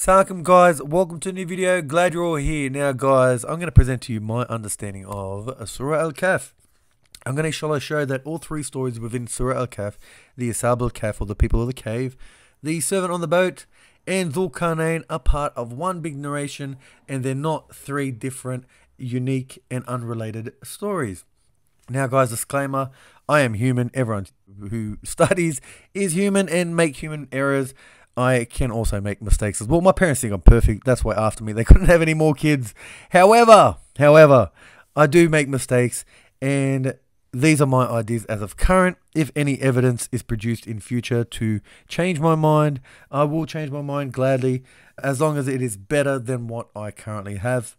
Assalamualaikum guys, welcome to a new video. Glad you're all here. Now guys, I'm going to present to you my understanding of Surah Al-Kahf. I'm going to show that all three stories within Surah Al-Kahf, the Ashabl Kahf or the people of the cave, the servant on the boat, and Dhul Qarnayn are part of one big narration, and they're not three different, unique and unrelated stories. Now guys, disclaimer, I am human. Everyone who studies is human and make human errors. I can also make mistakes as well. My parents think I'm perfect. That's why after me they couldn't have any more kids. However, I do make mistakes, and these are my ideas as of current. If any evidence is produced in future to change my mind, I will change my mind gladly, as long as it is better than what I currently have.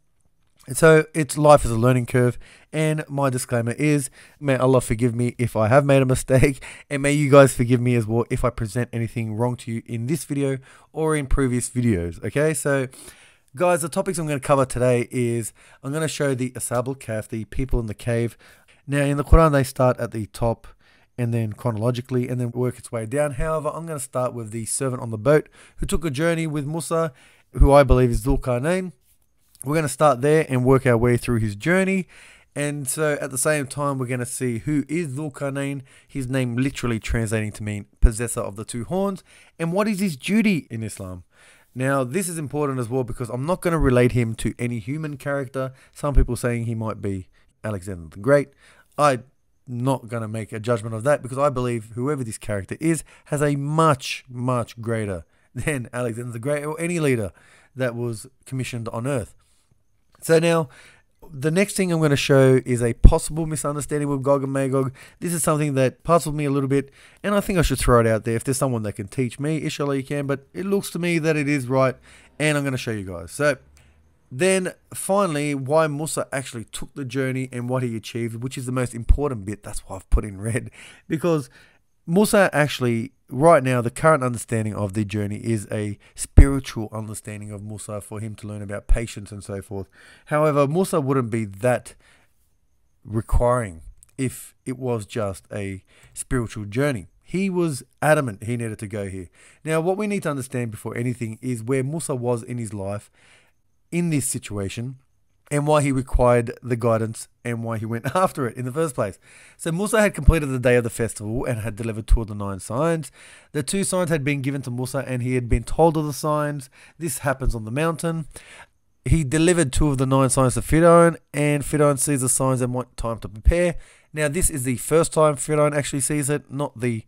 So it's life is a learning curve, and my disclaimer is, may Allah forgive me if I have made a mistake, and may you guys forgive me as well if I present anything wrong to you in this video or in previous videos. Okay, so guys, the topics I'm going to cover today is I'm going to show the Ashabl Kahf, the people in the cave. Now in the Quran they start at the top and then chronologically and then work its way down. However, I'm going to start with the servant on the boat who took a journey with Musa, who I believe is Dhul Qarnayn. We're going to start there and work our way through his journey. And so at the same time, we're going to see who is Dhul Qarnayn, his name literally translating to mean possessor of the two horns, and what is his duty in Islam. Now, this is important as well because I'm not going to relate him to any human character. Some people saying he might be Alexander the Great. I'm not going to make a judgment of that because I believe whoever this character is has a much greater than Alexander the Great or any leader that was commissioned on earth. So now, the next thing I'm going to show is a possible misunderstanding with Gog and Magog. This is something that puzzled me a little bit, and I think I should throw it out there. If there's someone that can teach me, inshallah you can, but it looks to me that it is right, and I'm going to show you guys. So, then finally, why Musa actually took the journey and what he achieved, which is the most important bit. That's why I've put in red, because Musa actually, right now, the current understanding of the journey is a spiritual understanding of Musa for him to learn about patience and so forth. However, Musa wouldn't be that requiring if it was just a spiritual journey. He was adamant he needed to go here. Now, what we need to understand before anything is where Musa was in his life in this situation, and why he required the guidance and why he went after it in the first place. So Musa had completed the day of the festival and had delivered 2 of the 9 signs. The 2 signs had been given to Musa and he had been told of the signs. This happens on the mountain. He delivered 2 of the 9 signs to Firaun, and Firaun sees the signs and wants time to prepare. Now this is the first time Firaun actually sees it, not the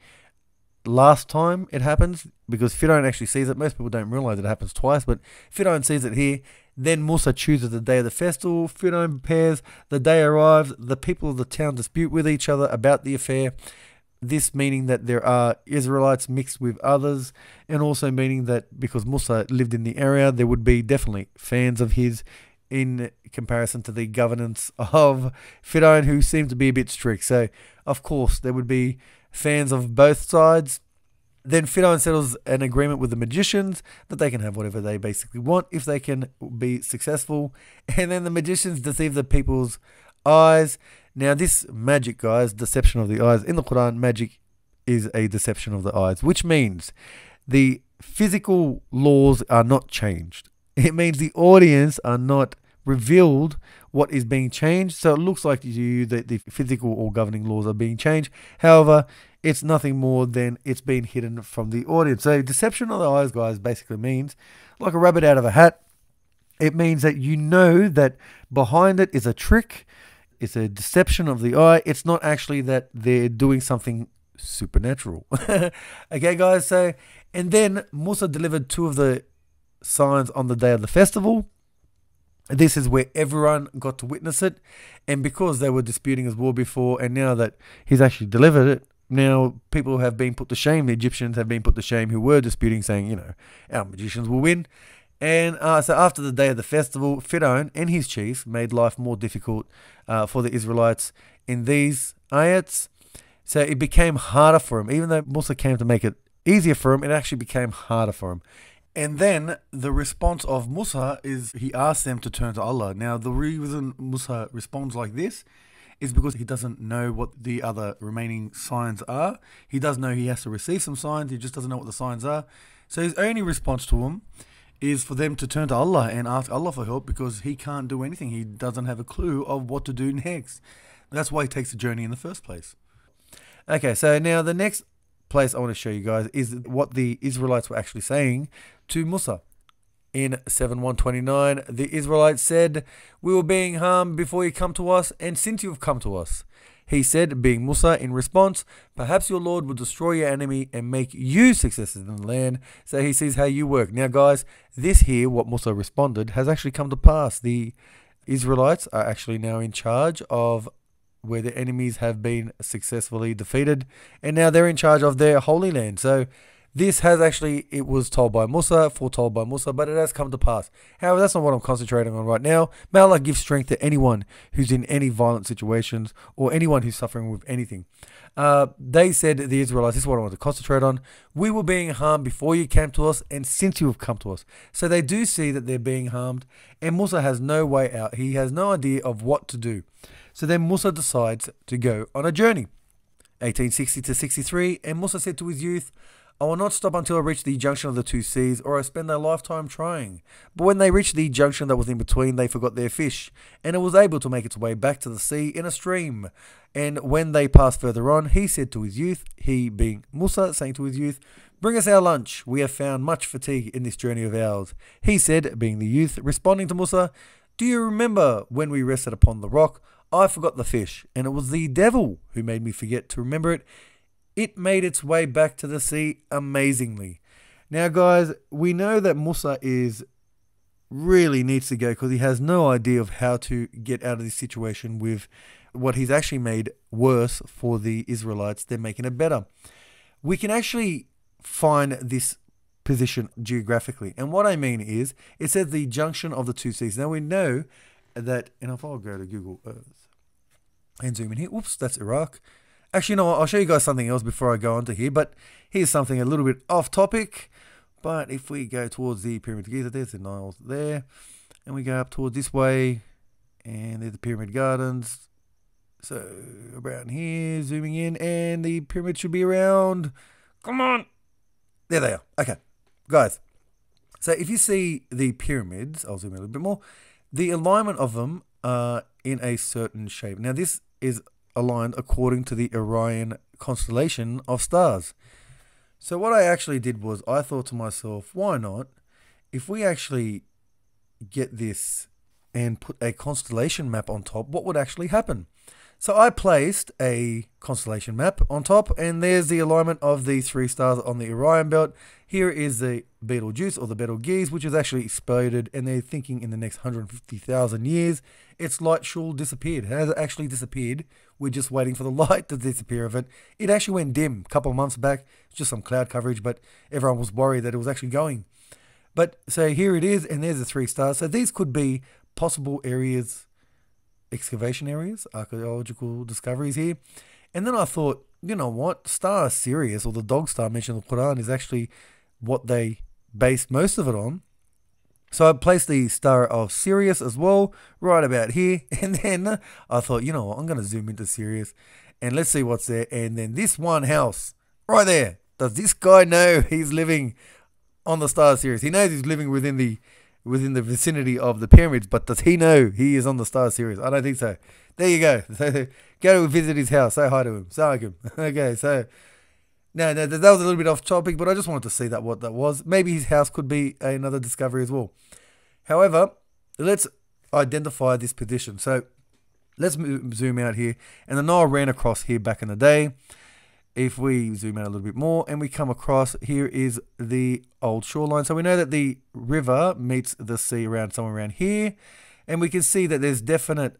last time it happens, because Firaun actually sees it. Most people don't realize it happens twice, but Firaun sees it here. Then Musa chooses the day of the festival. Firaun prepares. The day arrives. The people of the town dispute with each other about the affair. This meaning that there are Israelites mixed with others, and also meaning that because Musa lived in the area, there would be definitely fans of his in comparison to the governance of Firaun, who seemed to be a bit strict. So, of course, there would be fans of both sides. Then Firaun settles an agreement with the magicians that they can have whatever they basically want if they can be successful. And then the magicians deceive the people's eyes. Now this magic, guys, deception of the eyes. In the Quran, magic is a deception of the eyes, which means the physical laws are not changed. It means the audience are not revealed what is being changed. So it looks like to you that the physical or governing laws are being changed. However, it's nothing more than it's been hidden from the audience. So deception of the eyes, guys, basically means like a rabbit out of a hat. It means that you know that behind it is a trick. It's a deception of the eye. It's not actually that they're doing something supernatural. Okay, guys. So, and then Musa delivered 2 of the signs on the day of the festival. This is where everyone got to witness it. And because they were disputing as well before, and now that he's actually delivered it, now people have been put to shame. The Egyptians have been put to shame who were disputing, saying, you know, our magicians will win. And so after the day of the festival, Firaun and his chiefs made life more difficult for the Israelites in these ayats. So it became harder for him. Even though Musa came to make it easier for him, it actually became harder for him. And then the response of Musa is he asked them to turn to Allah. Now the reason Musa responds like this is because he doesn't know what the other remaining signs are. He does know he has to receive some signs. He just doesn't know what the signs are. So his only response to him is for them to turn to Allah and ask Allah for help, because he can't do anything. He doesn't have a clue of what to do next. That's why he takes the journey in the first place. Okay, so now the next place I want to show you guys is what the Israelites were actually saying to Musa. In 7:129, the Israelites said, "We were being harmed before you come to us, and since you have come to us." He said, being Musa, in response, "Perhaps your Lord will destroy your enemy and make you successors in the land, so he sees how you work." Now guys, this here, what Musa responded, has actually come to pass. The Israelites are actually now in charge of where their enemies have been successfully defeated, and now they're in charge of their holy land. So this has actually, it was told by Musa, foretold by Musa, but it has come to pass. However, that's not what I'm concentrating on right now. May Allah give strength to anyone who's in any violent situations, or anyone who's suffering with anything. They said, the Israelites, this is what I want to concentrate on: "We were being harmed before you came to us, and since you have come to us." So they do see that they're being harmed, and Musa has no way out. He has no idea of what to do. So then Musa decides to go on a journey. 1860 to 63, and Musa said to his youth, "I will not stop until I reach the junction of the two seas, or I spend a lifetime trying." But when they reached the junction that was in between, they forgot their fish, and it was able to make its way back to the sea in a stream. And when they passed further on, he said to his youth, he being Musa, saying to his youth, "Bring us our lunch. We have found much fatigue in this journey of ours." He said, being the youth, responding to Musa, "Do you remember when we rested upon the rock? I forgot the fish, and it was the devil who made me forget to remember it. It made its way back to the sea amazingly." Now guys, we know that Musa really needs to go, because he has no idea of how to get out of this situation with what he's actually made worse for the Israelites. They're making it better. We can actually find this position geographically, and what I mean is, it says the junction of the two seas. Now we know that, and if I'll go to Google Earth and zoom in here, oops, that's Iraq. Actually, you know what, I'll show you guys something else before I go on to here, but here's something a little bit off topic. But if we go towards the Pyramid of Giza, there's the Nile there, and we go up towards this way, and there's the Pyramid Gardens. So around here, zooming in, and the pyramid should be around, come on, there they are. Okay, guys, so if you see the pyramids, I'll zoom in a little bit more, the alignment of them are in a certain shape. Now this is aligned according to the Orion constellation of stars. So what I actually did was, I thought to myself, why not, if we actually get this and put a constellation map on top, what would actually happen? So I placed a constellation map on top, and there's the alignment of the three stars on the Orion belt. Here is the Betelgeuse, or the Betelgeuse, which has actually exploded, and they're thinking in the next 150,000 years, its light should disappear. It has actually disappeared. We're just waiting for the light to disappear of it. It actually went dim a couple of months back. It's just some cloud coverage, but everyone was worried that it was actually going. But so here it is, and there's the three stars. So these could be possible areas, excavation areas, archaeological discoveries here. And then I thought, you know what, star Sirius, or the dog star mentioned in the Qur'an, is actually what they based most of it on. So I placed the star of Sirius as well, right about here. And then I thought, you know what, I'm going to zoom into Sirius and let's see what's there. And then this one house right there. Does this guy know he's living on the star Sirius? He knows he's living within the vicinity of the pyramids, but does he know he is on the star Sirius? I don't think so. There you go. So go to visit his house. Say hi to him. Say him. Okay, so no, that was a little bit off topic, but I just wanted to see what that was. Maybe his house could be another discovery as well. However, let's identify this position. So let's zoom out here, and the Nile ran across here back in the day. If we zoom out a little bit more and we come across, here is the old shoreline. So we know that the river meets the sea around somewhere around here. And we can see that there's definite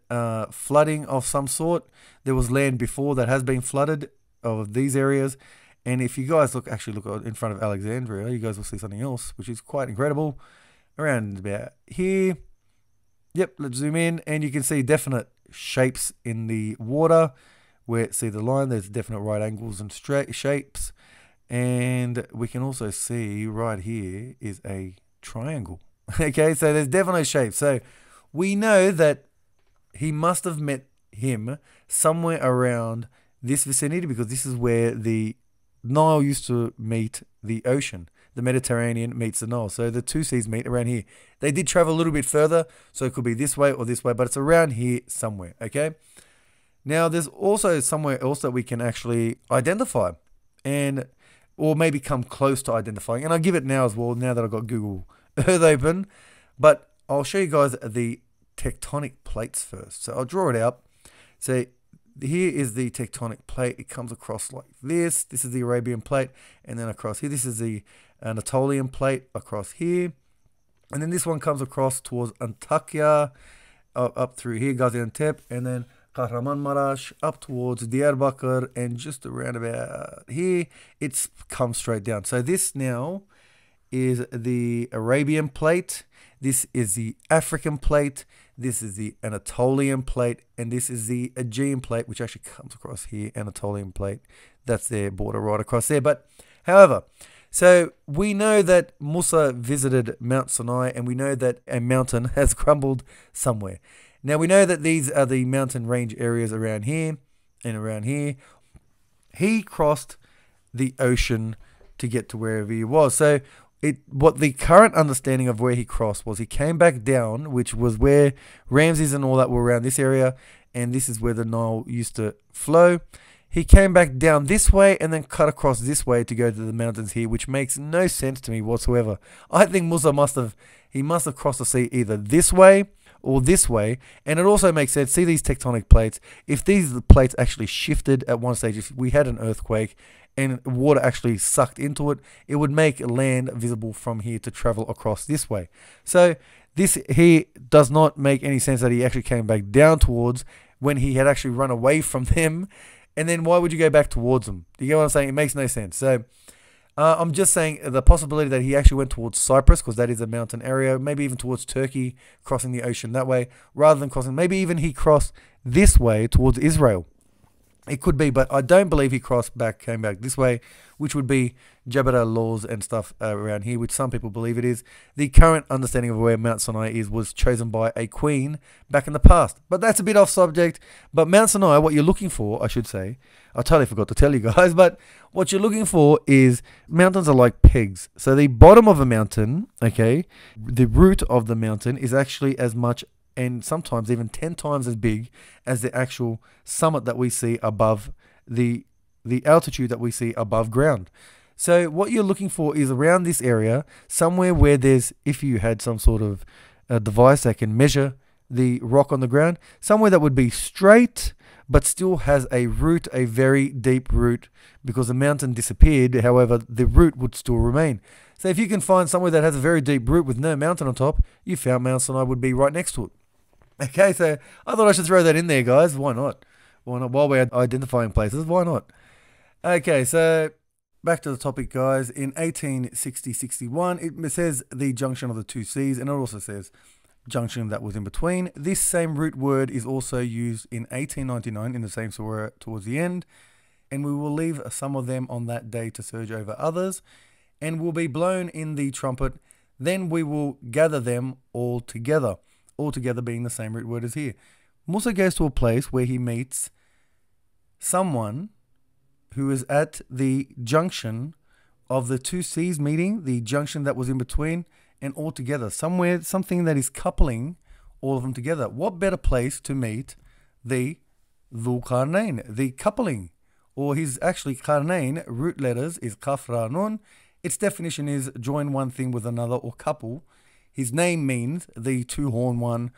flooding of some sort. There was land before that has been flooded of these areas. And if you guys actually look in front of Alexandria, you guys will see something else, which is quite incredible. Around about here. Yep, let's zoom in. And you can see definite shapes in the water. Where, see the line, there's definite right angles and straight shapes. And we can also see right here is a triangle. Okay, so there's definitely shapes. So we know that he must have met him somewhere around this vicinity, because this is where the Nile used to meet the ocean. the Mediterranean meets the Nile. So the two seas meet around here. They did travel a little bit further, so it could be this way or this way, but it's around here somewhere, okay? Now, there's also somewhere else that we can actually identify, or maybe come close to identifying. And I'll give it now as well, now that I've got Google Earth open. But I'll show you guys the tectonic plates first. So I'll draw it out. So here is the tectonic plate. It comes across like this. This is the Arabian plate. And then across here, this is the Anatolian plate across here. And then this one comes across towards Antakya, up through here, Gaziantep, and then Kahramanmaraş, up towards Diyarbakir, and just around about here, it's come straight down. So this now is the Arabian plate. This is the African plate. This is the Anatolian plate, and this is the Aegean plate, which actually comes across here, Anatolian plate. That's their border right across there. But however, so we know that Musa visited Mt Sinai, and we know that a mountain has crumbled somewhere. Now we know that these are the mountain range areas around here and around here. He crossed the ocean to get to wherever he was. So what the current understanding of where he crossed was, he came back down, which was where Ramses and all that were around this area, and this is where the Nile used to flow. He came back down this way and then cut across this way to go to the mountains here, which makes no sense to me whatsoever. I think Musa must have crossed the sea either this way or this way, and it also makes sense. See these tectonic plates? If these plates actually shifted at one stage, if we had an earthquake and water actually sucked into it, it would make land visible from here to travel across this way. So this here does not make any sense that he actually came back down towards when he had actually run away from them. And then why would you go back towards them? Do you get what I'm saying? It makes no sense. So I'm just saying the possibility that he actually went towards Cyprus, because that is a mountain area, maybe even towards Turkey, crossing the ocean that way, rather than crossing, maybe even he crossed this way towards Israel. It could be, but I don't believe he came back this way, which would be Jabal al-Lawz and stuff around here, which some people believe it is. The current understanding of where Mount Sinai is was chosen by a queen back in the past. But that's a bit off subject. But Mount Sinai, what you're looking for, I should say, I totally forgot to tell you guys, but what you're looking for is, mountains are like pegs. So the bottom of a mountain, okay, the root of the mountain is actually as much, and sometimes even 10 times as big as the actual summit that we see above the altitude that we see above ground. So what you're looking for is around this area, somewhere where there's, if you had some sort of device that can measure the rock on the ground, somewhere that would be straight but still has a root, a very deep root, because the mountain disappeared. However, the root would still remain. So if you can find somewhere that has a very deep root with no mountain on top, you found Mount Sinai would be right next to it. Okay, so I thought I should throw that in there, guys. Why not? Why not? While we're identifying places, why not? Okay, so back to the topic, guys. In 1860-61, it says the junction of the two seas, and it also says junction that was in between. This same root word is also used in 1899 in the same surah towards the end, and we will leave some of them on that day to surge over others, and will be blown in the trumpet. Then we will gather them all together. All together being the same root word as here. Musa goes to a place where he meets someone who is at the junction of the two seas meeting, the junction that was in between, and all together. Somewhere, something that is coupling all of them together. What better place to meet the Dhul Qarnayn, the coupling, or his actually Qarnayn, root letters is Qaf Ra Nun. Its definition is join one thing with another or couple. His name means the two-horned one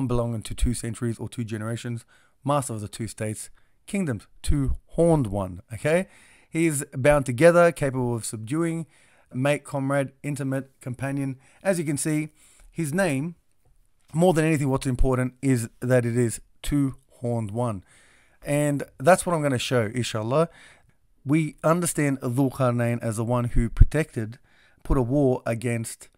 belonging to 2 centuries or 2 generations, master of the 2 states, kingdoms, two-horned one, okay? He is bound together, capable of subduing, mate, comrade, intimate, companion. As you can see, his name, more than anything, what's important is that it is two-horned one. And that's what I'm going to show, inshallah. We understand Dhul Qarnayn as the one who put a war against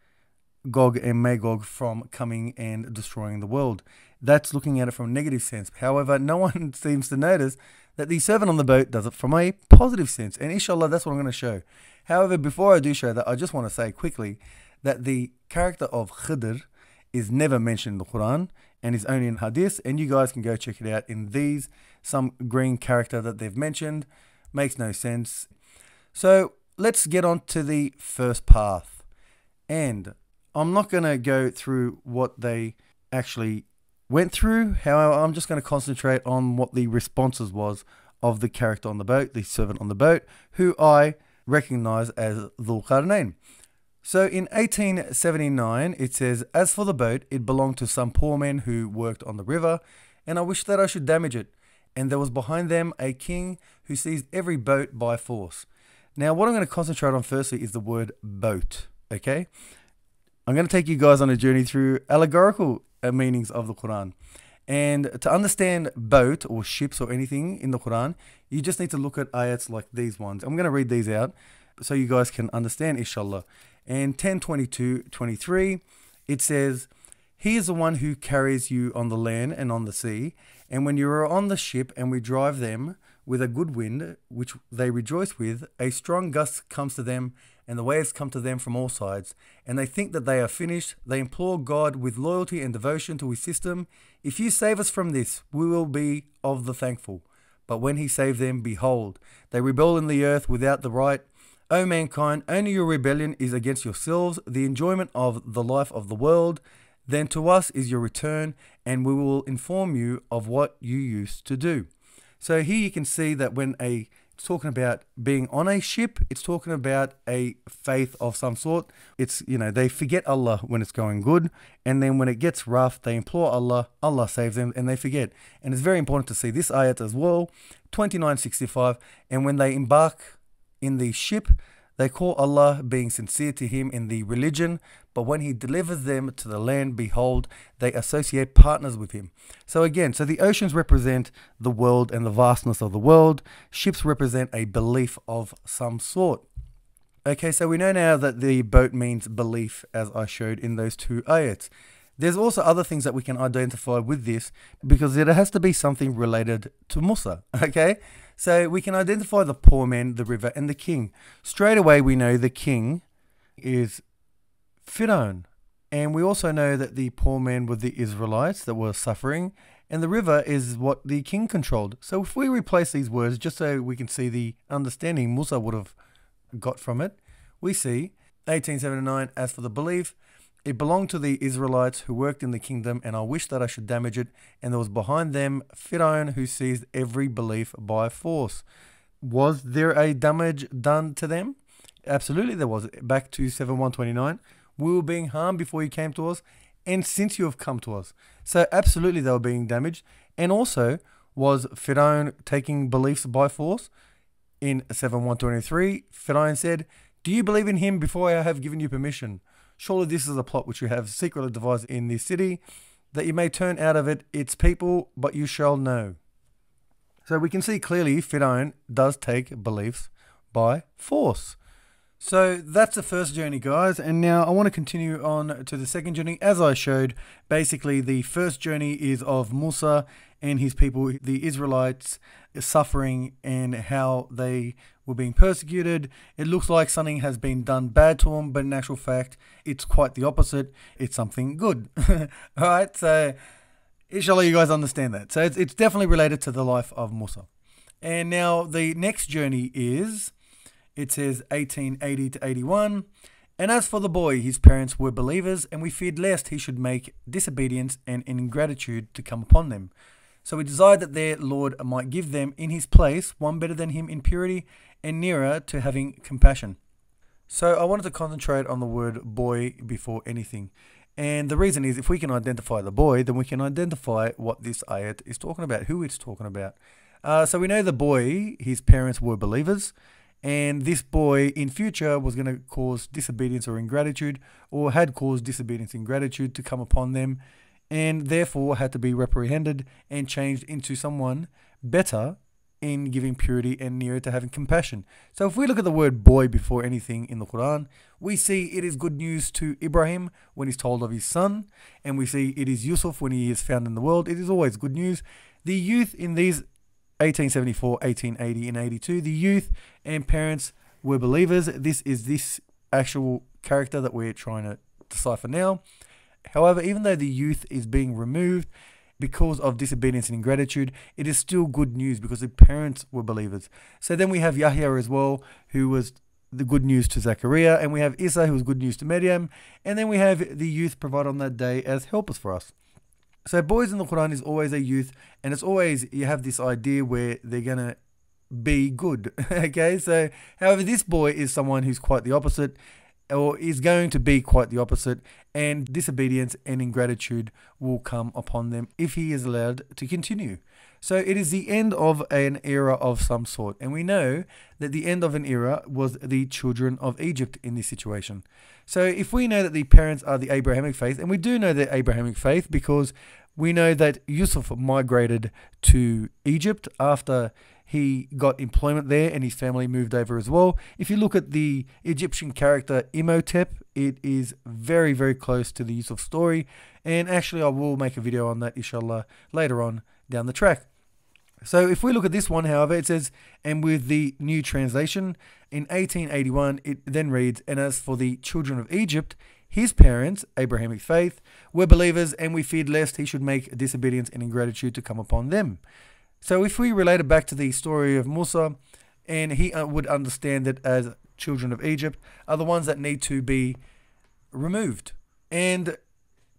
Gog and Magog from coming and destroying the world. That's looking at it from a negative sense. However, no one seems to notice that the servant on the boat does it from a positive sense. And inshallah, that's what I'm going to show. However, before I do show that, I just want to say quickly that the character of Khidr is never mentioned in the Qur'an and is only in Hadith. And you guys can go check it out in these. Some green character that they've mentioned makes no sense. So let's get on to the first path. And I'm not going to go through what they actually went through. However, I'm just going to concentrate on what the responses was of the character on the boat, the servant on the boat, who I recognize as Dhul Qarnayn. So in 1879, it says, "As for the boat, it belonged to some poor men who worked on the river, and I wish that I should damage it. And there was behind them a king who seized every boat by force." Now, what I'm going to concentrate on firstly is the word boat, okay? I'm going to take you guys on a journey through allegorical meanings of the Quran. And to understand boat or ships or anything in the Quran, you just need to look at ayats like these ones. I'm going to read these out so you guys can understand, inshallah. And 10:22-23, it says, "He is the one who carries you on the land and on the sea. And when you are on the ship and we drive them with a good wind, which they rejoice with, a strong gust comes to them, and the waves come to them from all sides. And they think that they are finished. They implore God with loyalty and devotion to his system. If you save us from this, we will be of the thankful. But when he saved them, behold, they rebel in the earth without the right. O mankind, only your rebellion is against yourselves, the enjoyment of the life of the world. Then to us is your return, and we will inform you of what you used to do." So here you can see that when it's talking about being on a ship, it's talking about a faith of some sort. It's, they forget Allah when it's going good, and then when it gets rough, they implore Allah, Allah saves them, and they forget. And it's very important to see this ayat as well, 29:65, "And when they embark in the ship, they call Allah, being sincere to him in the religion, but when he delivers them to the land, behold, they associate partners with him." So again, the oceans represent the world and the vastness of the world. Ships represent a belief of some sort. Okay, so we know now that the boat means belief, as I showed in those two ayats. There's also other things that we can identify with this, because it has to be something related to Musa, okay? So we can identify the poor men, the river, and the king. Straight away we know the king is Fir'aun. And we also know that the poor men were the Israelites that were suffering, and the river is what the king controlled. So if we replace these words, just so we can see the understanding Musa would have got from it, we see 1879, "As for the belief, it belonged to the Israelites who worked in the kingdom, and I wish that I should damage it. And there was behind them Fir'aun who seized every belief by force." Was there a damage done to them? Absolutely there was. Back to 7:129, "We were being harmed before you came to us, and since you have come to us." So absolutely they were being damaged. And also, was Fir'aun taking beliefs by force? In 7:123, Fir'aun said, "Do you believe in him before I have given you permission? Surely this is a plot which you have secretly devised in this city, that you may turn out of it its people, but you shall know." So we can see clearly Fir'aun does take beliefs by force. So that's the first journey, guys. And now I want to continue on to the second journey. As I showed, basically the first journey is of Musa and his people, the Israelites, suffering and how they were being persecuted. It looks like something has been done bad to them, but in actual fact, it's quite the opposite. It's something good. All right, so inshallah you guys understand that. So it's definitely related to the life of Musa. And now the next journey is, it says 1880-81, "And as for the boy, his parents were believers, and we feared lest he should make disobedience and ingratitude to come upon them. So we desired that their Lord might give them in his place one better than him in purity and nearer to having compassion." So I wanted to concentrate on the word boy before anything. And the reason is, if we can identify the boy, then we can identify what this ayat is talking about, who it's talking about. So we know the boy, his parents were believers, and this boy in future was going to cause disobedience or ingratitude, or had caused disobedience and ingratitude to come upon them, and therefore had to be reprehended and changed into someone better in giving purity and nearer to having compassion. So if we look at the word boy before anything in the Quran, we see it is good news to Ibrahim when he's told of his son, and we see it is Yusuf when he is found in the world. It is always good news. The youth in these 1874, 1880 and 82, the youth and parents were believers. This is this actual character that we're trying to decipher now. However, even though the youth is being removed because of disobedience and ingratitude, it is still good news because the parents were believers. So then we have Yahya as well, who was the good news to Zechariah, and we have Isa, who is good news to Maryam, and then we have the youth provided on that day as helpers for us. So boys in the Quran is always a youth, and it's always, you have this idea where they're going to be good. Okay, so however, this boy is someone who's quite the opposite, or is going to be quite the opposite, and disobedience and ingratitude will come upon them if he is allowed to continue. So it is the end of an era of some sort, and we know that the end of an era was the children of Egypt in this situation. So if we know that the parents are the Abrahamic faith, and we do know the Abrahamic faith because we know that Yusuf migrated to Egypt after he got employment there, and his family moved over as well. If you look at the Egyptian character Imhotep, it is very, very close to the Yusuf story. And actually, I will make a video on that, inshallah, later on down the track. So if we look at this one, however, it says, and with the new translation, in 1881, it then reads, and as for the children of Egypt, his parents, Abrahamic faith, were believers, and we feared lest he should make disobedience and ingratitude to come upon them. So if we relate it back to the story of Musa, and he would understand that as children of Egypt are the ones that need to be removed. And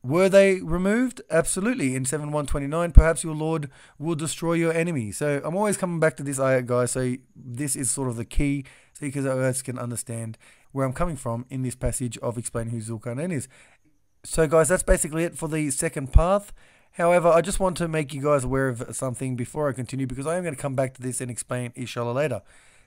were they removed? Absolutely. In 7:129, perhaps your Lord will destroy your enemy. So I'm always coming back to this ayat, guys. So this is sort of the key, so you guys can understand where I'm coming from in this passage of explaining who Dhul Qarnayn is. So guys, that's basically it for the second path. However, I just want to make you guys aware of something before I continue, because I am going to come back to this and explain inshallah later.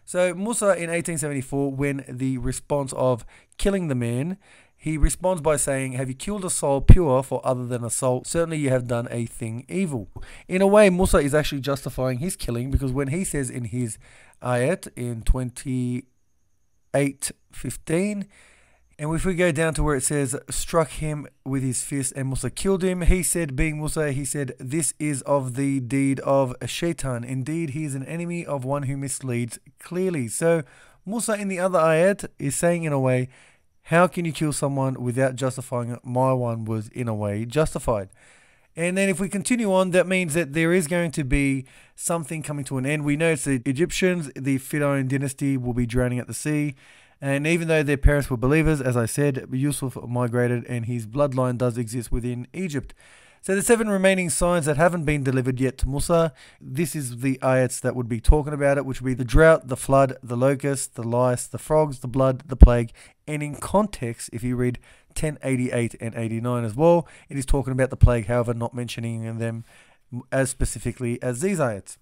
So Musa in 1874, when the response of killing the man, he responds by saying, have you killed a soul pure for other than a soul? Certainly you have done a thing evil. In a way, Musa is actually justifying his killing, because when he says in his ayat in 28:15, and if we go down to where it says, struck him with his fist and Musa killed him, he said, being Musa, he said, this is of the deed of a shaitan. Indeed, he is an enemy of one who misleads clearly. So Musa in the other ayat is saying in a way, how can you kill someone without justifying it? My one was in a way justified. And then if we continue on, that means that there is going to be something coming to an end. We know it's the Egyptians, the Pharaoh dynasty will be drowning at the sea. And even though their parents were believers, as I said, Yusuf migrated and his bloodline does exist within Egypt. So the 7 remaining signs that haven't been delivered yet to Musa, this is the ayats that would be talking about it, which would be the drought, the flood, the locust, the lice, the frogs, the blood, the plague. And in context, if you read 1088 and 89 as well, it is talking about the plague, however, not mentioning them as specifically as these ayats.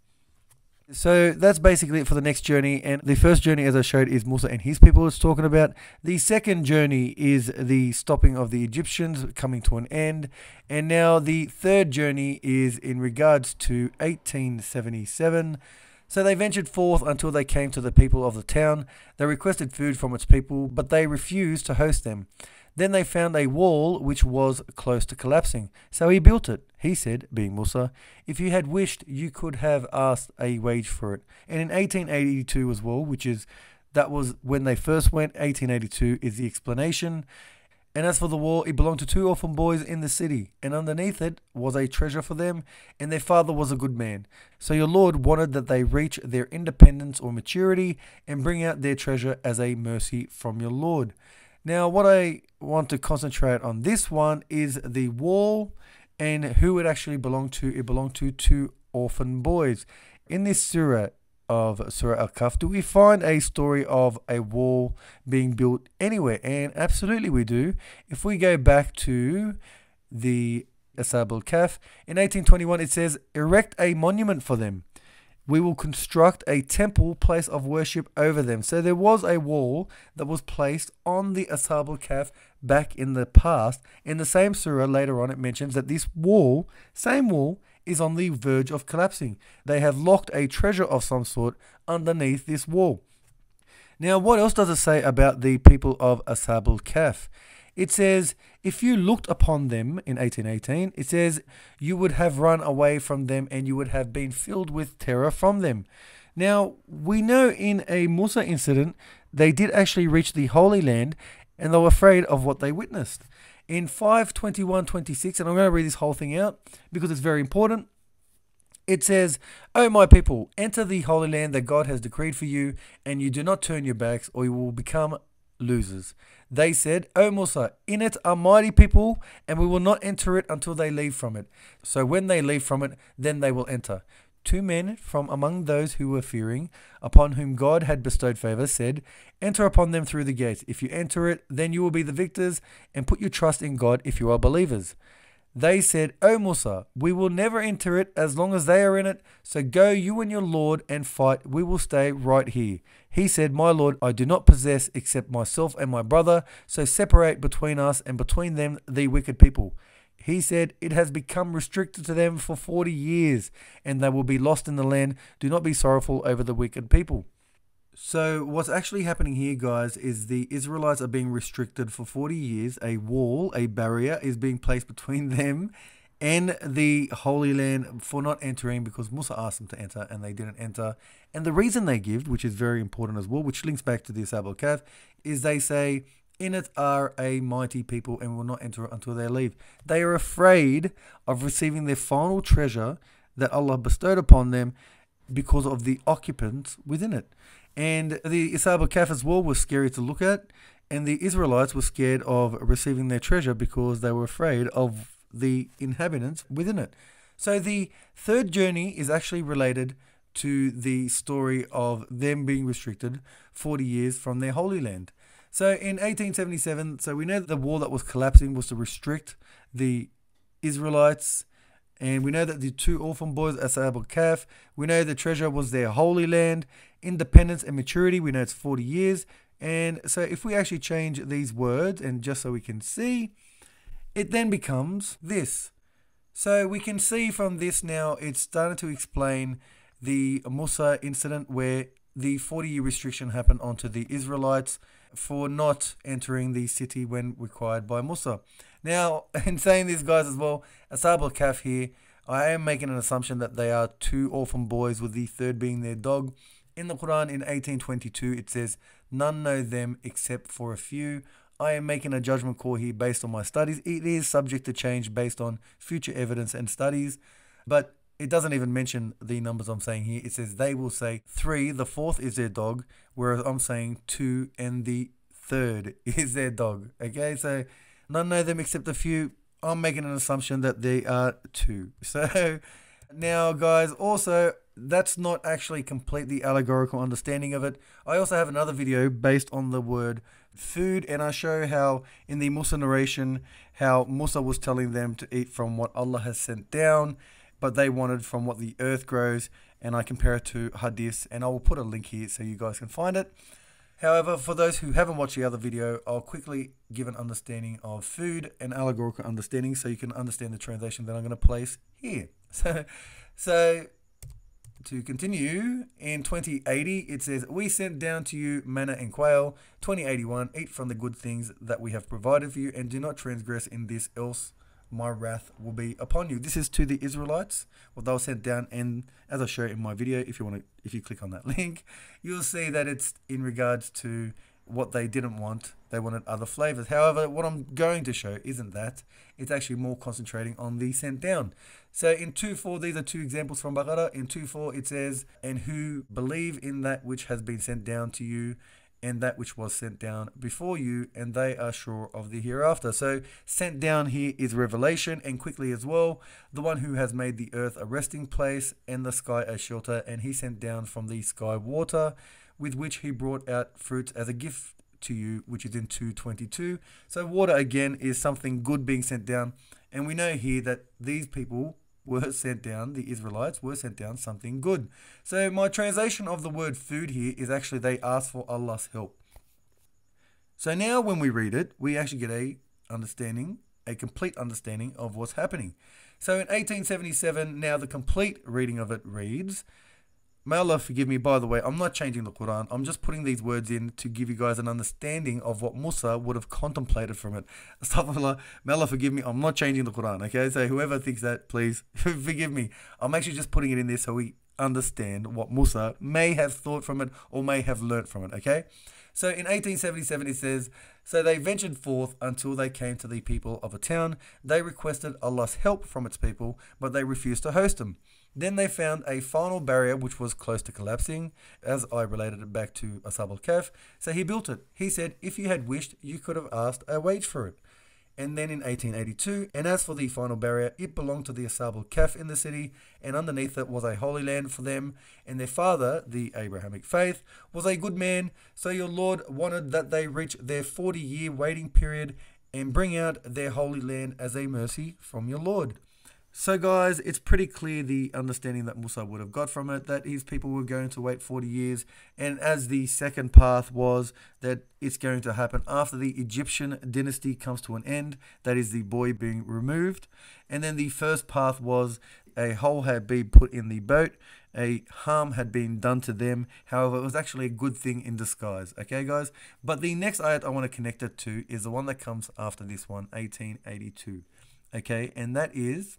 So that's basically it for the next journey, and the first journey, as I showed, is Musa and his people it's talking about. The second journey is the stopping of the Egyptians coming to an end, and now the third journey is in regards to 1877. So they ventured forth until they came to the people of the town. They requested food from its people, but they refused to host them. Then they found a wall which was close to collapsing. So he built it. He said, being Musa, if you had wished, you could have asked a wage for it. And in 1882 as well, that was when they first went, 1882 is the explanation. And as for the wall, it belonged to 2 orphan boys in the city, and underneath it was a treasure for them, and their father was a good man. So your Lord wanted that they reach their independence or maturity and bring out their treasure as a mercy from your Lord. Now, what I want to concentrate on this one is the wall and who it actually belonged to. It belonged to 2 orphan boys. In this surah of Surah Al-Kahf, do we find a story of a wall being built anywhere? And absolutely we do. If we go back to the Ashabl Kahf, in 1821 it says, erect a monument for them. We will construct a temple, place of worship over them. So there was a wall that was placed on the Ashabl Kahf back in the past. In the same surah later on it mentions that this wall, same wall, is on the verge of collapsing. They have locked a treasure of some sort underneath this wall. Now what else does it say about the people of Ashabl Kahf? It says, if you looked upon them in 1818, it says, you would have run away from them and you would have been filled with terror from them. Now, we know in a Musa incident, they did actually reach the Holy Land and they were afraid of what they witnessed. In 5:21:26, and I'm going to read this whole thing out because it's very important. It says, "O my people, enter the holy land that God has decreed for you, and you do not turn your backs, or you will become losers." They said, "O Musa, in it are mighty people, and we will not enter it until they leave from it. So when they leave from it, then they will enter." Two men from among those who were fearing, upon whom God had bestowed favor, said, "Enter upon them through the gates. If you enter it, then you will be the victors, and put your trust in God if you are believers." They said, "O Musa, we will never enter it as long as they are in it. So go you and your Lord and fight. We will stay right here." He said, "My Lord, I do not possess except myself and my brother. So separate between us and between them the wicked people." He said, "It has become restricted to them for 40 years, and they will be lost in the land. Do not be sorrowful over the wicked people." So what's actually happening here, guys, is the Israelites are being restricted for 40 years. A wall, a barrier is being placed between them and the Holy Land for not entering, because Musa asked them to enter and they didn't enter. And the reason they give, which is very important as well, which links back to the Ashabl Kahf, is they say, "In it are a mighty people and will not enter it until they leave." They are afraid of receiving their final treasure that Allah bestowed upon them because of the occupants within it. And the Ashabl Kahf as well was scary to look at, and the Israelites were scared of receiving their treasure because they were afraid of the inhabitants within it. So the third journey is actually related to the story of them being restricted 40 years from their Holy Land. So in 1877, so we know that the wall that was collapsing was to restrict the Israelites. And we know that the two orphan boys, Ashabl Kahf, we know the treasure was their Holy Land. Independence and maturity, we know it's 40 years. And so if we actually change these words, and just so we can see, it then becomes this. So we can see from this now, it's starting to explain the Musa incident where the 40-year restriction happened onto the Israelites for not entering the city when required by Musa. Now, in saying this, guys, as well, Ashabl Kahf here, I am making an assumption that they are two orphan boys, with the third being their dog. In the Qur'an in 1822, it says, "None know them except for a few." I am making a judgment call here based on my studies. It is subject to change based on future evidence and studies, but it doesn't even mention the numbers I'm saying here. It says they will say 3, the fourth is their dog, whereas I'm saying 2 and the third is their dog. Okay, so none know them except a few. I'm making an assumption that they are 2. So now, guys, also, that's not actually complete the allegorical understanding of it. I also have another video based on the word food, and I show how in the Musa narration, how Musa was telling them to eat from what Allah has sent down, but they wanted from what the earth grows, and I compare it to Hadith, and I will put a link here so you guys can find it. However, for those who haven't watched the other video, I'll quickly give an understanding of food and allegorical understanding so you can understand the translation that I'm going to place here. So to continue, in 2080, it says, "We sent down to you manna and quail." 2081, "Eat from the good things that we have provided for you, and do not transgress in this, else my wrath will be upon you." This is to the Israelites, what they were sent down, and as I show in my video, if you click on that link, you'll see that it's in regards to what they didn't want. They wanted other flavors. However, what I'm going to show isn't that. It's actually more concentrating on the sent down. So in 2:4, these are two examples from Baqarah. In 2:4, it says, "And who believe in that which has been sent down to you, and that which was sent down before you, and they are sure of the hereafter." So sent down here is revelation, and quickly as well, "The one who has made the earth a resting place and the sky a shelter, and he sent down from the sky water, with which he brought out fruits as a gift to you," which is in 2:22. So water again is something good being sent down, and we know here that these people were sent down, the Israelites were sent down something good. So my translation of the word food here is actually they asked for Allah's help. So now when we read it, we actually get a complete understanding of what's happening. So in 1877, now the complete reading of it reads, may Allah forgive me, by the way, I'm not changing the Quran. I'm just putting these words in to give you guys an understanding of what Musa would have contemplated from it. Astaghfirullah, may Allah forgive me, I'm not changing the Quran, okay? So whoever thinks that, please forgive me. I'm actually just putting it in there so we understand what Musa may have thought from it or may have learnt from it, okay? So in 1877 it says, "So they ventured forth until they came to the people of a town. They requested Allah's help from its people, but they refused to host them. Then they found a final barrier which was close to collapsing, as I related it back to Ashabl Kahf. So he built it. He said, if you had wished, you could have asked a wage for it. And then in 1882, and as for the final barrier, it belonged to the Ashabl Kahf in the city, and underneath it was a holy land for them, and their father, the Abrahamic faith, was a good man, so your Lord wanted that they reach their 40-year waiting period and bring out their holy land as a mercy from your Lord. So guys, it's pretty clear the understanding that Musa would have got from it, that his people were going to wait 40 years, and as the second path was that it's going to happen after the Egyptian dynasty comes to an end, that is the boy being removed. And then the first path was a hole had been put in the boat, a harm had been done to them, however it was actually a good thing in disguise. Okay guys, but the next ayat I want to connect it to is the one that comes after this one, 1882. Okay, and that is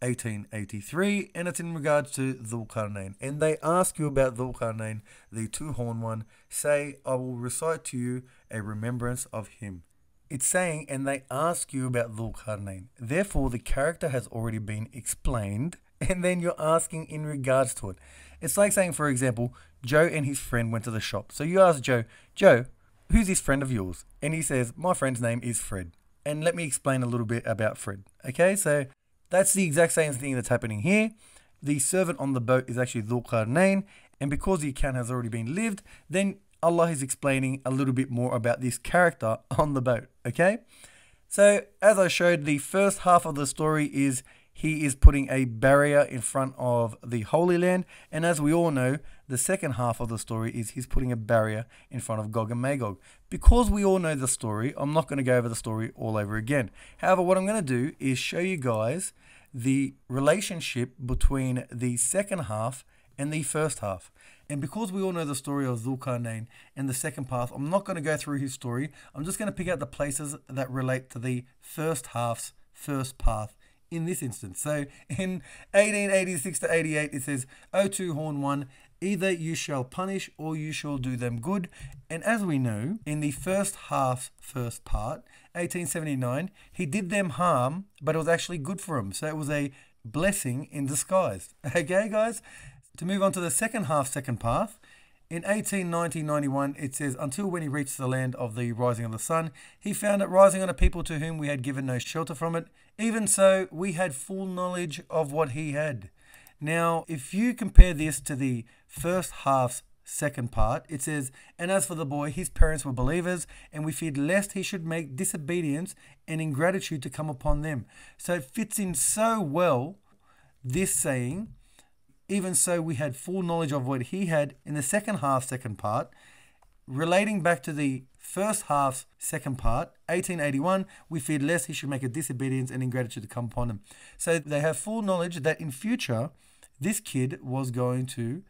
1883, and it's in regards to Dhul Qarnayn. And they ask you about Dhul Qarnayn, the two-horned one. Say, I will recite to you a remembrance of him. It's saying, and they ask you about Dhul Qarnayn. Therefore, the character has already been explained, and then you're asking in regards to it. It's like saying, for example, Joe and his friend went to the shop. So you ask Joe, who's this friend of yours? And he says, my friend's name is Fred. And let me explain a little bit about Fred. Okay, so that's the exact same thing that's happening here. The servant on the boat is actually Dhul Qarnayn, and because the account has already been lived, then Allah is explaining a little bit more about this character on the boat, okay? So, as I showed, the first half of the story is he is putting a barrier in front of the Holy Land, and as we all know, the second half of the story is he's putting a barrier in front of Gog and Magog. Because we all know the story, I'm not going to go over the story all over again. However, what I'm going to do is show you guys the relationship between the second half and the first half. And because we all know the story of Dhul Qarnayn and the second path, I'm not going to go through his story. I'm just going to pick out the places that relate to the first half's first path in this instance. So in 1886 to 88, it says, O two-horned one, either you shall punish or you shall do them good. And as we know, in the first half's first part, 1879, he did them harm, but it was actually good for him. So it was a blessing in disguise. Okay, guys? To move on to the second half, second path, in 1890-91, it says, until when he reached the land of the rising of the sun, he found it rising on a people to whom we had given no shelter from it. Even so, we had full knowledge of what he had. Now, if you compare this to the first half's second part, it says, and as for the boy, his parents were believers, and we feared lest he should make disobedience and ingratitude to come upon them. So it fits in so well, this saying, even so we had full knowledge of what he had in the second half, second part, relating back to the first half's second part, 1881, we feared lest he should make a disobedience and ingratitude to come upon him. So they have full knowledge that in future, this kid was going to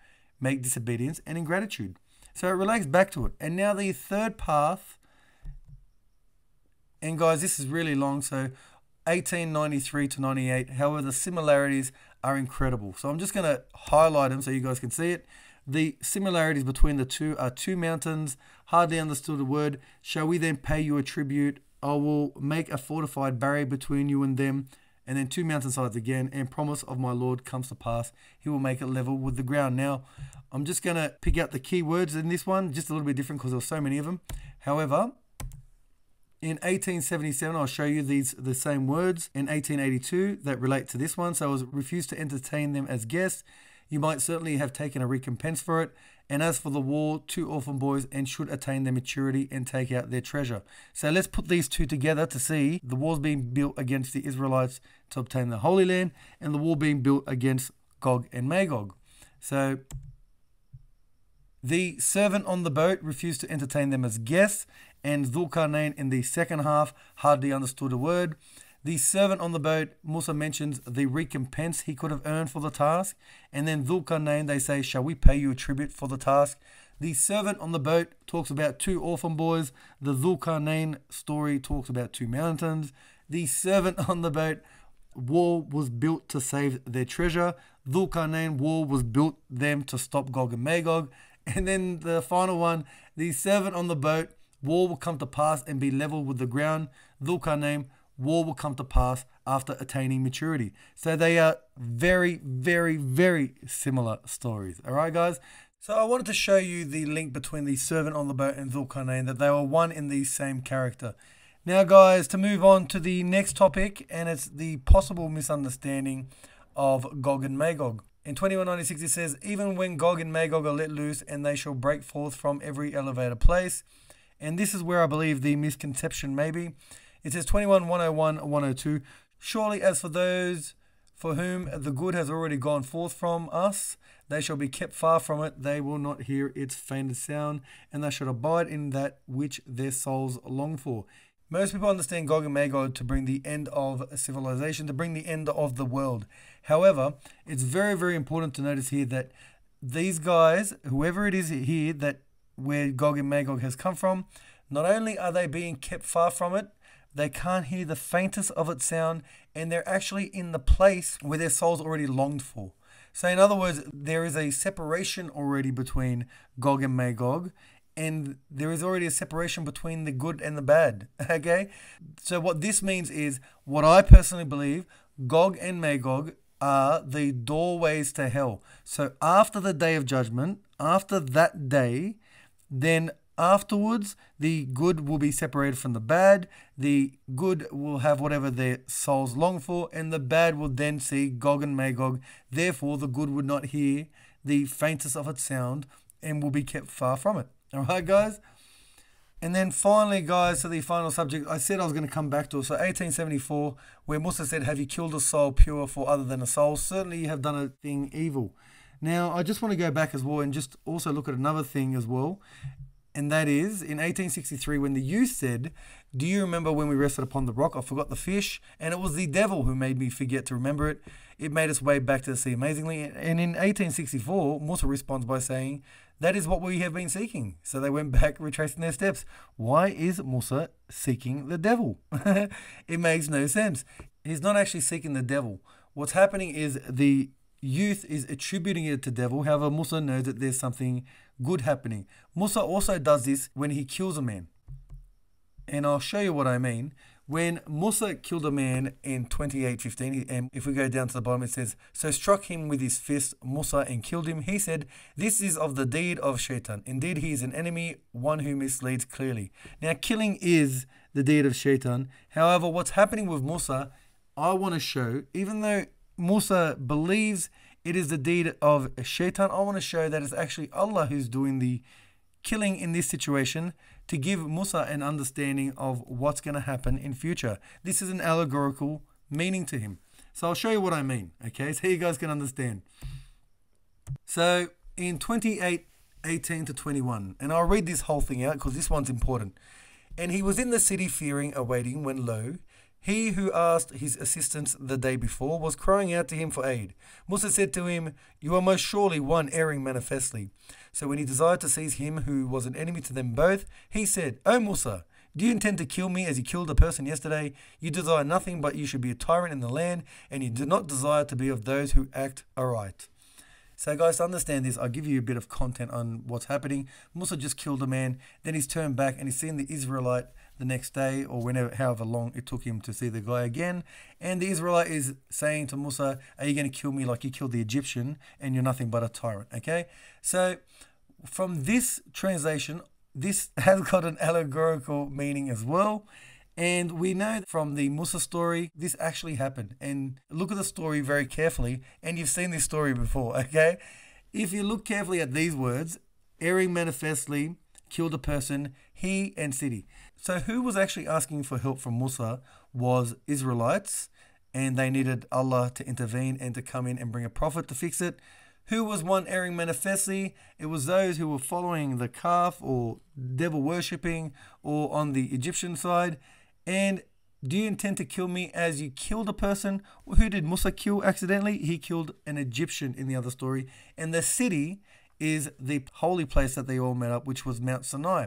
make disobedience and ingratitude. So it relates back to it. And now the third path, and guys, this is really long, so 1893 to 98, however, the similarities are incredible. So I'm just going to highlight them so you guys can see it. The similarities between the two are two mountains, hardly understood a word. Shall we then pay you a tribute? I will make a fortified barrier between you and them. And then two mountainsides again, and promise of my Lord comes to pass. He will make it level with the ground. Now, I'm just going to pick out the key words in this one, just a little bit different because there were so many of them. However, in 1877, I'll show you the same words in 1882 that relate to this one. So I was refused to entertain them as guests. You might certainly have taken a recompense for it. And as for the war, two orphan boys and should attain their maturity and take out their treasure. So let's put these two together to see the wars being built against the Israelites to obtain the Holy Land and the war being built against Gog and Magog. So the servant on the boat refused to entertain them as guests, and Dhul Qarnayn in the second half hardly understood a word. The servant on the boat, Musa mentions the recompense he could have earned for the task. And then Dhul Qarnayn, they say, shall we pay you a tribute for the task? The servant on the boat talks about two orphan boys. The Dhul Qarnayn story talks about two mountains. The servant on the boat, wall was built to save their treasure. Dhul Qarnayn, wall was built them to stop Gog and Magog. And then the final one, the servant on the boat, wall will come to pass and be level with the ground. Dhul Qarnayn, war will come to pass after attaining maturity. So they are very, very, very similar stories. All right, guys? So I wanted to show you the link between the servant on the boat and Dhul Qarnayn, that they were one in the same character. Now, guys, to move on to the next topic, and it's the possible misunderstanding of Gog and Magog. In 2196 it says, even when Gog and Magog are let loose, and they shall break forth from every elevated place. And this is where I believe the misconception may be. It says 21:101-102, surely as for those for whom the good has already gone forth from us, they shall be kept far from it, they will not hear its faintest sound, and they shall abide in that which their souls long for. Most people understand Gog and Magog to bring the end of civilization, to bring the end of the world. However, it's very, very important to notice here that these guys, whoever it is here, that where Gog and Magog has come from, not only are they being kept far from it, they can't hear the faintest of its sound, and they're actually in the place where their souls already longed for. So in other words, there is a separation already between Gog and Magog, and there is already a separation between the good and the bad. Okay? So what this means is, what I personally believe, Gog and Magog are the doorways to hell. So after the day of judgment, after that day, then afterwards, the good will be separated from the bad. The good will have whatever their souls long for, and the bad will then see Gog and Magog. Therefore, the good would not hear the faintest of its sound and will be kept far from it. All right, guys? And then finally, guys, to the final subject, I said I was going to come back to it. So 1874, where Musa said, have you killed a soul pure for other than a soul? Certainly you have done a thing evil. Now, I just want to go back as well and just also look at another thing as well. And that is, in 1863, when the youth said, do you remember when we rested upon the rock? I forgot the fish. And it was the devil who made me forget to remember it. It made its way back to the sea amazingly. And in 1864, Musa responds by saying, that is what we have been seeking. So they went back, retracing their steps. Why is Musa seeking the devil? It makes no sense. He's not actually seeking the devil. What's happening is the youth is attributing it to devil. However, Musa knows that there's something good happening. Musa also does this when he kills a man. And I'll show you what I mean. When Musa killed a man in 28:15, and if we go down to the bottom, it says, so struck him with his fist, Musa, and killed him. He said, this is of the deed of Shaitan. Indeed, he is an enemy, one who misleads clearly. Now, killing is the deed of Shaitan. However, what's happening with Musa, I want to show, even though Musa believes it is the deed of Shaitan, I want to show that it's actually Allah who's doing the killing in this situation to give Musa an understanding of what's going to happen in future. This is an allegorical meaning to him. So I'll show you what I mean, okay? So you guys can understand. So in 28:18-21, and I'll read this whole thing out because this one's important. And he was in the city fearing, awaiting, when lo, he who asked his assistance the day before was crying out to him for aid. Musa said to him, you are most surely one erring manifestly. So when he desired to seize him who was an enemy to them both, he said, O Musa, do you intend to kill me as you killed a person yesterday? You desire nothing but you should be a tyrant in the land, and you do not desire to be of those who act aright. So guys, to understand this, I'll give you a bit of content on what's happening. Musa just killed a man, then he's turned back and he's seen the Israelite the next day, or whenever, however long it took him to see the guy again. And the Israelite is saying to Musa, are you going to kill me like you killed the Egyptian, and you're nothing but a tyrant, okay? So from this translation, this has got an allegorical meaning as well. And we know from the Musa story, this actually happened. And look at the story very carefully, and you've seen this story before, okay? If you look carefully at these words, erring manifestly, killed a person, he and city. So who was actually asking for help from Musa was Israelites, and they needed Allah to intervene and to come in and bring a prophet to fix it. Who was one erring manifestly? It was those who were following the calf or devil worshipping, or on the Egyptian side. And do you intend to kill me as you killed a person? Well, who did Musa kill accidentally? He killed an Egyptian in the other story. And the city is the holy place that they all met up, which was Mt Sinai.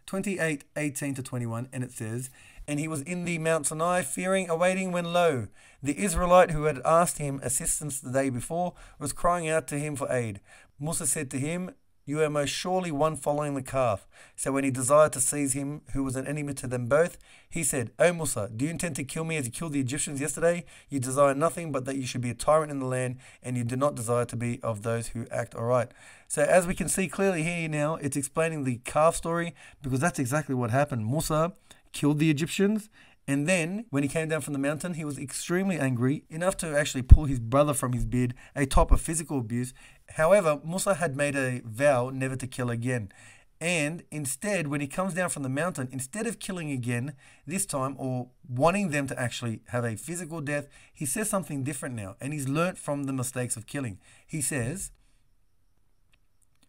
28:18-21, and it says, and he was in the Mt Sinai, fearing, awaiting, when lo, the Israelite who had asked him assistance the day before was crying out to him for aid. Musa said to him, You are most surely one following the calf. So when he desired to seize him, who was an enemy to them both, he said, O Musa, do you intend to kill me as you killed the Egyptians yesterday? You desire nothing but that you should be a tyrant in the land, and you do not desire to be of those who act aright. So as we can see clearly here now, it's explaining the calf story, because that's exactly what happened. Musa killed the Egyptians, and then when he came down from the mountain, he was extremely angry, enough to actually pull his brother from his beard, a type of physical abuse. However, Musa had made a vow never to kill again. And instead, when he comes down from the mountain, instead of killing again this time, or wanting them to actually have a physical death, he says something different now. And he's learnt from the mistakes of killing. He says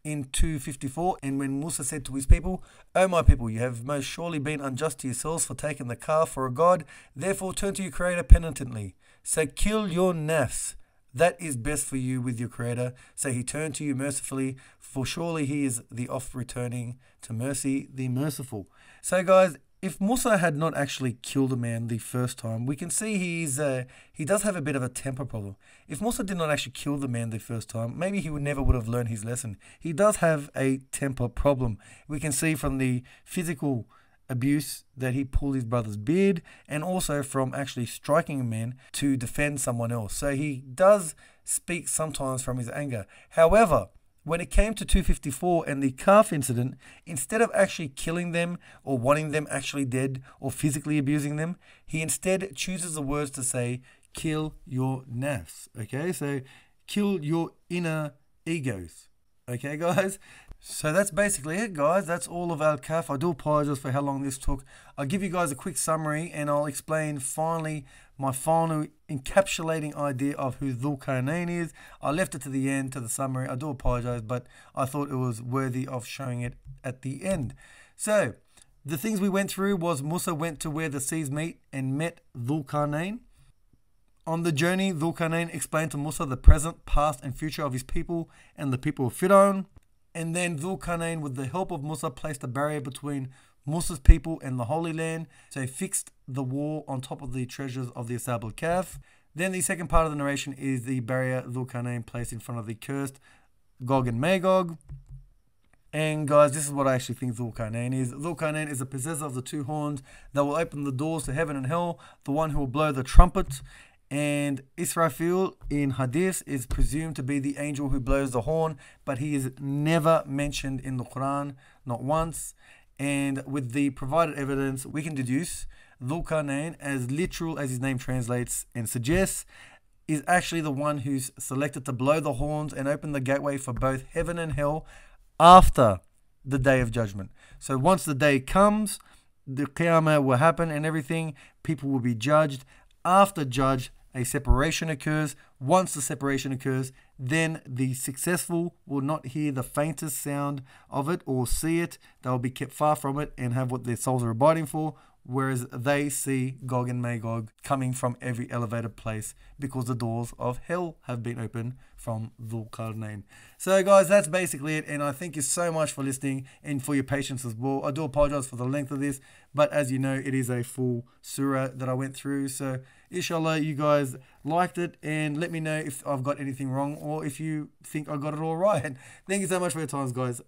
in 2:54, and when Musa said to his people, O my people, you have most surely been unjust to yourselves for taking the calf for a god. Therefore turn to your Creator penitently. So kill your nafs. That is best for you with your Creator. So he turned to you mercifully, for surely he is the oft returning to mercy, the merciful. So guys, if Musa had not actually killed a man the first time, we can see he does have a bit of a temper problem. If Musa did not actually kill the man the first time, maybe he never would have learned his lesson. He does have a temper problem. We can see from the physical abuse that he pulled his brother's beard, and also from actually striking a man to defend someone else. So he does speak sometimes from his anger. However, when it came to 2:54 and the calf incident, instead of actually killing them or wanting them actually dead or physically abusing them, he instead chooses the words to say, kill your nafs. Okay, so kill your inner egos. Okay, guys? So that's basically it, guys. That's all of Al-Kahf. I do apologize for how long this took. I'll give you guys a quick summary, and I'll explain finally my final encapsulating idea of who Dhul Qarnayn is. I left it to the end, to the summary. I do apologize, but I thought it was worthy of showing it at the end. So the things we went through was Musa went to where the seas meet and met Dhul Qarnayn. On the journey, Dhul Qarnayn explained to Musa the present, past, and future of his people and the people of Fir'aun. And then Dhul Qarnayn, with the help of Musa, placed a barrier between Musa's people and the Holy Land. So he fixed the wall on top of the treasures of the Ashabl Kahf. Then the second part of the narration is the barrier Dhul Qarnayn placed in front of the cursed Gog and Magog. And guys, this is what I actually think Dhul Qarnayn is. Dhul Qarnayn is the possessor of the two horns that will open the doors to heaven and hell, the one who will blow the trumpet. And Israfil in Hadith is presumed to be the angel who blows the horn, but he is never mentioned in the Qur'an, not once. And with the provided evidence, we can deduce Dhul Qarnayn, as literal as his name translates and suggests, is actually the one who's selected to blow the horns and open the gateway for both heaven and hell after the day of judgment. So once the day comes, the Qiyamah will happen and everything, people will be judged. After judged, a separation occurs. Once the separation occurs, then the successful will not hear the faintest sound of it or see it. They will be kept far from it and have what their souls are abiding for, whereas they see Gog and Magog coming from every elevated place because the doors of hell have been opened from Dhul Qarnayn. So guys, that's basically it, and I thank you so much for listening and for your patience as well. I do apologize for the length of this, but as you know, it is a full surah that I went through. So inshallah you guys liked it, and let me know if I've got anything wrong or if you think I got it all right. Thank you so much for your time, guys.